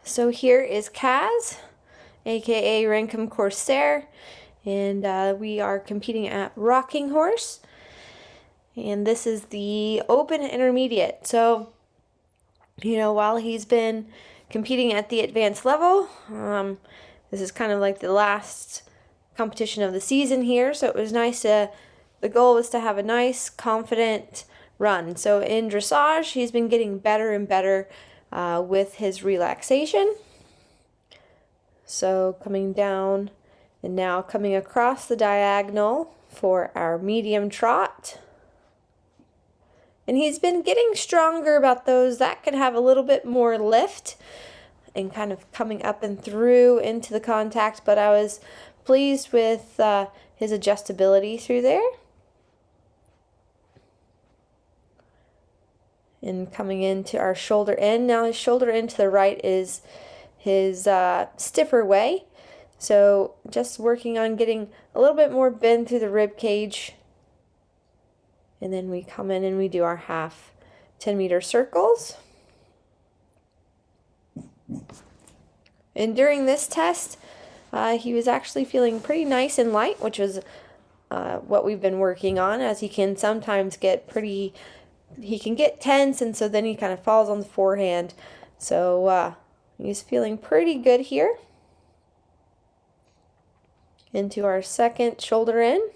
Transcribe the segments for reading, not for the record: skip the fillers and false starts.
So here is Kaz, aka Renkum Corsair, and we are competing at Rocking Horse. And this is the open intermediate. So, while he's been competing at the advanced level, this is kind of like the last competition of the season here. So it was nice the goal was to have a nice, confident run. So in dressage, he's been getting better and better with his relaxation. So coming down and now coming across the diagonal for our medium trot. And he's been getting stronger about those that could have a little bit more lift and kind of coming up and through into the contact, but I was pleased with his adjustability through there. And coming into our shoulder end. Now his shoulder end to the right is his stiffer way. So just working on getting a little bit more bend through the rib cage. And then we come in and we do our half 10-meter circles. And during this test, he was actually feeling pretty nice and light, which was what we've been working on, as he can sometimes get he can get tense, and so then he kind of falls on the forehand. So he's feeling pretty good here. Into our second shoulder in.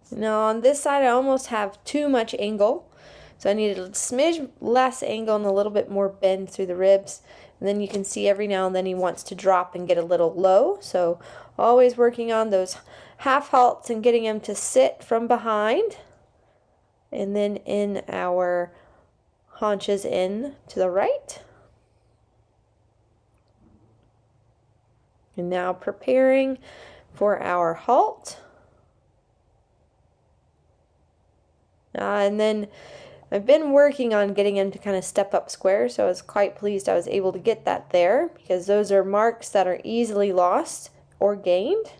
Now on this side I almost have too much angle, so I needed a smidge less angle and a little bit more bend through the ribs. And then you can see every now and then he wants to drop and get a little low, so always working on those half halts and getting him to sit from behind. And then in our haunches in to the right. And now preparing for our halt. And then I've been working on getting him to kind of step up square, so I was quite pleased I was able to get that there, because those are marks that are easily lost or gained.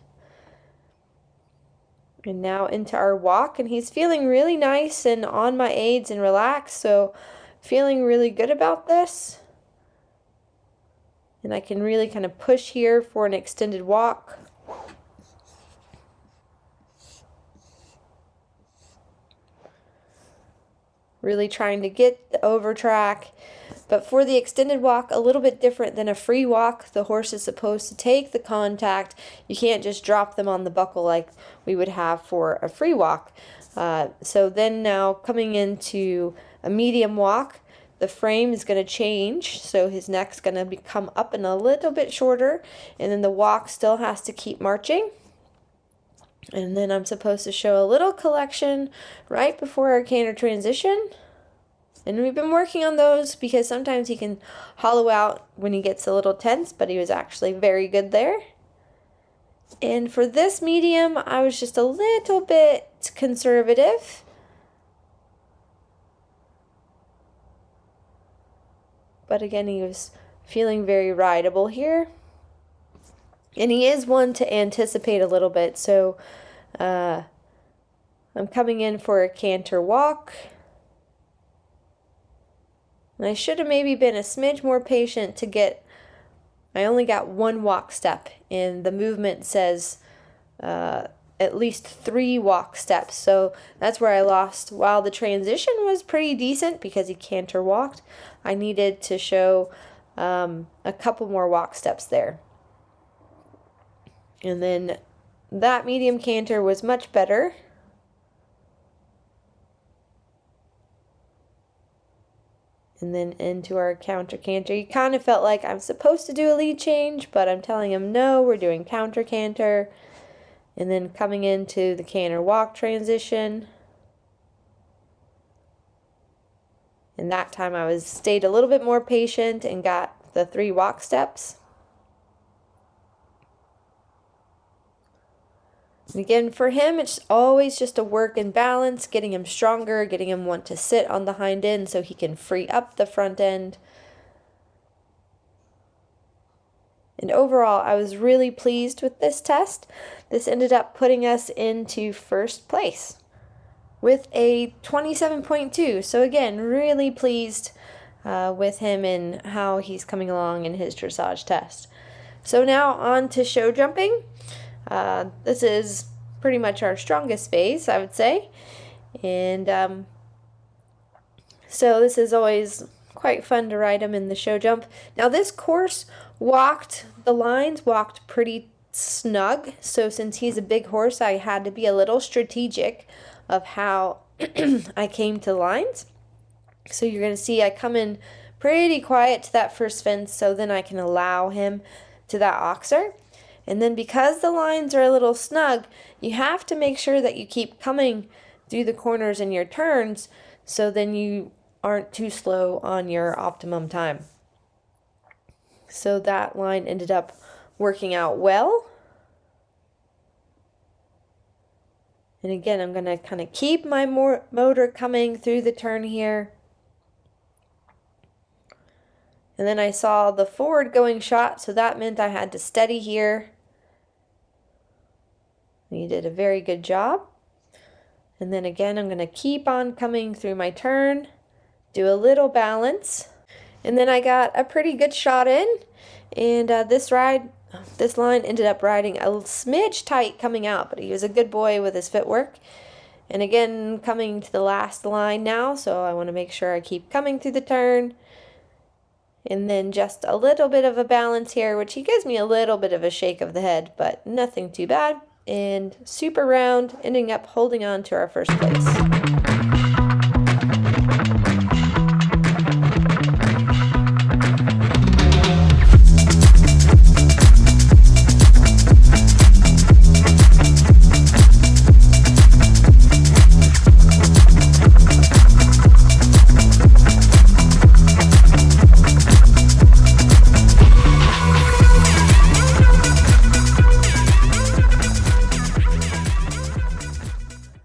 And now into our walk, and he's feeling really nice and on my aids and relaxed, so feeling really good about this. And I can really kind of push here for an extended walk. Really trying to get the over track, but for the extended walk, a little bit different than a free walk. The horse is supposed to take the contact. You can't just drop them on the buckle like we would have for a free walk. So then now coming into a medium walk, the frame is going to change, so his neck's going to become up and a little bit shorter, and then the walk still has to keep marching. And then I'm supposed to show a little collection right before our canter transition. And we've been working on those because sometimes he can hollow out when he gets a little tense, but he was actually very good there. And for this medium, I was just a little bit conservative. But again, he was feeling very rideable here. And he is one to anticipate a little bit, so I'm coming in for a canter walk. And I should have maybe been a smidge more patient to get, I only got one walk step, and the movement says at least 3 walk steps, so that's where I lost. While the transition was pretty decent because he canter walked, I needed to show a couple more walk steps there. And then that medium canter was much better. And then into our counter canter. He kind of felt like I'm supposed to do a lead change, but I'm telling him no, we're doing counter canter. And then coming into the canter walk transition. And that time I stayed a little bit more patient and got the 3 walk steps. And again, for him, it's always just a work and balance, getting him stronger, getting him want to sit on the hind end so he can free up the front end. And overall, I was really pleased with this test. This ended up putting us into first place with a 27.2. So again, really pleased with him and how he's coming along in his dressage test. So now on to show jumping. This is pretty much our strongest phase, I would say. And so this is always quite fun to ride him in the show jump. Now this course the lines walked pretty snug. So since he's a big horse, I had to be a little strategic of how I came to the lines. So you're going to see I come in pretty quiet to that first fence, so then I can allow him to that oxer. And then because the lines are a little snug, you have to make sure that you keep coming through the corners in your turns, so then you aren't too slow on your optimum time. So that line ended up working out well. And again, I'm going to kind of keep my motor coming through the turn here. And then I saw the forward going shot, so that meant I had to steady here. You did a very good job. And then again, I'm going to keep on coming through my turn, do a little balance. And then I got a pretty good shot in. And this line ended up riding a smidge tight coming out, but he was a good boy with his footwork. And again, coming to the last line now, so I want to make sure I keep coming through the turn. And then just a little bit of a balance here, which he gives me a little bit of a shake of the head, but nothing too bad. And super round, ending up holding on to our first place.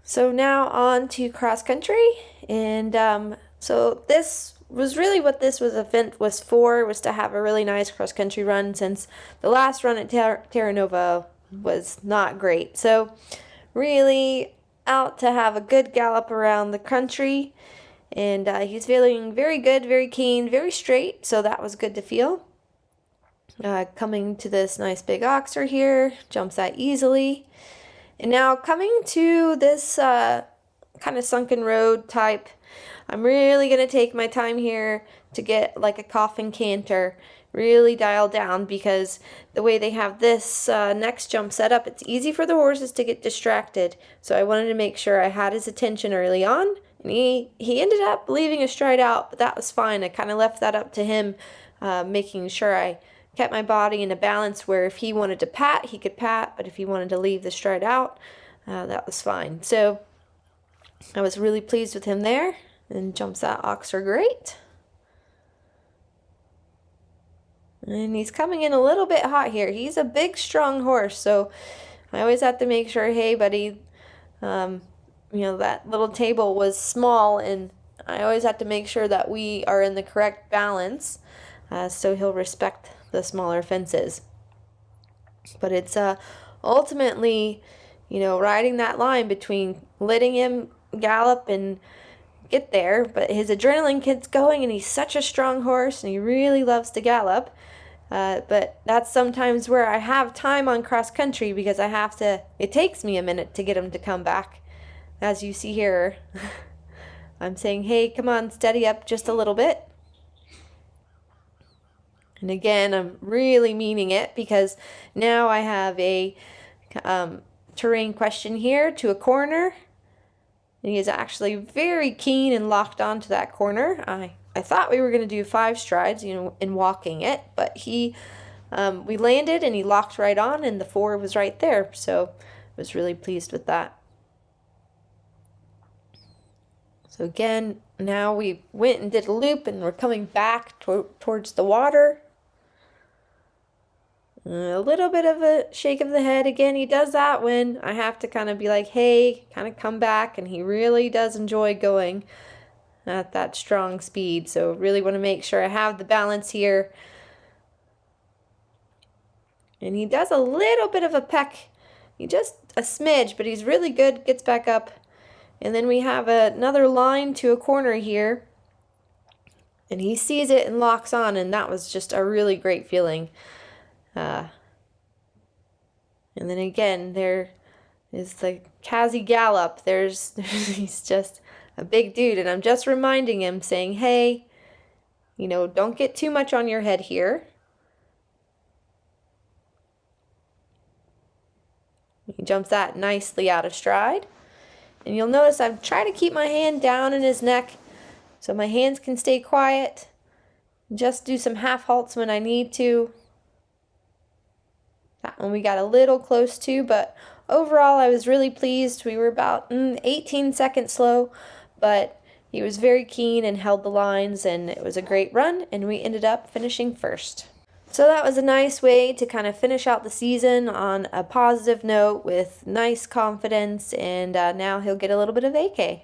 So now on to cross country, and so this was really what this event was for, was to have a really nice cross country run, since the last run at Terra Nova was not great. So really out to have a good gallop around the country, and he's feeling very good, very keen, very straight, so that was good to feel. Coming to this nice big oxer here, jumps that easily. And now coming to this kind of sunken road type, I'm really going to take my time here to get like a coffin canter really dialed down, because the way they have this next jump set up, it's easy for the horses to get distracted. So I wanted to make sure I had his attention early on. And he ended up leaving a stride out, but that was fine. I kind of left that up to him, making sure I kept my body in a balance where if he wanted to pat, he could pat, but if he wanted to leave the stride out, that was fine. So I was really pleased with him there, and jumps that oxer great. And he's coming in a little bit hot here. He's a big, strong horse, so I always have to make sure, hey, buddy, that little table was small, and I always have to make sure that we are in the correct balance, so he'll respect the smaller fences. But it's ultimately, riding that line between letting him gallop and get there, but his adrenaline gets going, and he's such a strong horse, and he really loves to gallop. But that's sometimes where I have time on cross country, because it takes me a minute to get him to come back. As you see here, I'm saying, hey, come on, steady up just a little bit. And again, I'm really meaning it, because now I have a terrain question here to a corner. And he is actually very keen and locked onto that corner. I thought we were going to do 5 strides, in walking it, but we landed and he locked right on, and the 4 was right there. So I was really pleased with that. So again, now we went and did a loop, and we're coming back towards the water. A little bit of a shake of the head. Again, he does that when I have to kind of be like, hey, kind of come back, and he really does enjoy going at that strong speed. So really want to make sure I have the balance here. And he does a little bit of a peck. He just a smidge, but he's really good, gets back up. And then we have another line to a corner here. And he sees it and locks on, and that was just a really great feeling. And then again, there is the Kazi Gallop. He's just a big dude, and I'm just reminding him, saying, hey, you know, don't get too much on your head here. He jumps that nicely out of stride. And you'll notice I'm trying to keep my hand down in his neck so my hands can stay quiet. Just do some half halts when I need to. That one we got a little close to, but overall I was really pleased. We were about 18 seconds slow, but he was very keen and held the lines, and it was a great run, and we ended up finishing first. So that was a nice way to kind of finish out the season on a positive note with nice confidence, and now he'll get a little bit of AK.